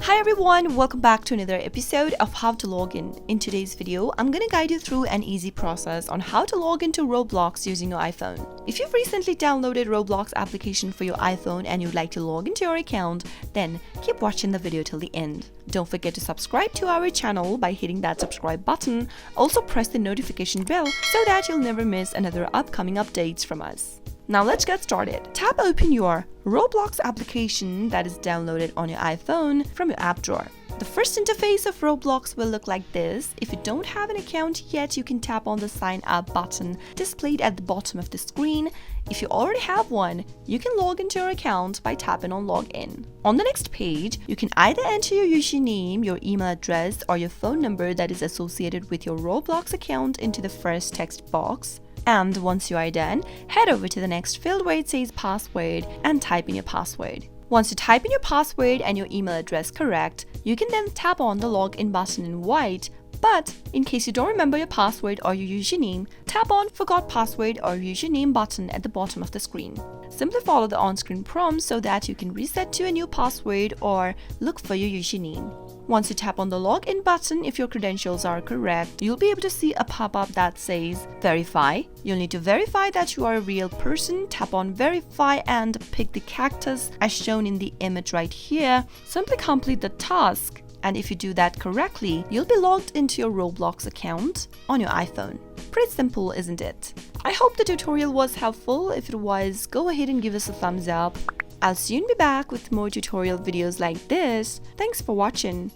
Hi everyone, welcome back to another episode of How to Log In. In today's video, I'm gonna guide you through an easy process on how to log into Roblox using your iPhone. If you've recently downloaded Roblox application for your iPhone and you'd like to log into your account, then keep watching the video till the end. Don't forget to subscribe to our channel by hitting that subscribe button. Also press the notification bell so that you'll never miss another upcoming updates from us. Now let's get started. Tap open your Roblox application that is downloaded on your iPhone from your app drawer. The first interface of Roblox will look like this. If you don't have an account yet, you can tap on the sign up button displayed at the bottom of the screen. If you already have one, you can log into your account by tapping on login. On the next page, you can either enter your username, your email address, or your phone number that is associated with your Roblox account into the first text box. And once you are done, head over to the next field where it says password and type in your password. Once you type in your password and your email address correct, you can then tap on the login button in white. But in case you don't remember your password or your username, tap on Forgot Password or Username button at the bottom of the screen. Simply follow the on-screen prompts so that you can reset to a new password or look for your username. Once you tap on the login button, if your credentials are correct, you'll be able to see a pop-up that says Verify. You'll need to verify that you are a real person. Tap on Verify and pick the cactus as shown in the image right here. Simply complete the task. And if you do that correctly, you'll be logged into your Roblox account on your iPhone. Pretty simple, isn't it? I hope the tutorial was helpful. If it was, go ahead and give us a thumbs up. I'll soon be back with more tutorial videos like this. Thanks for watching.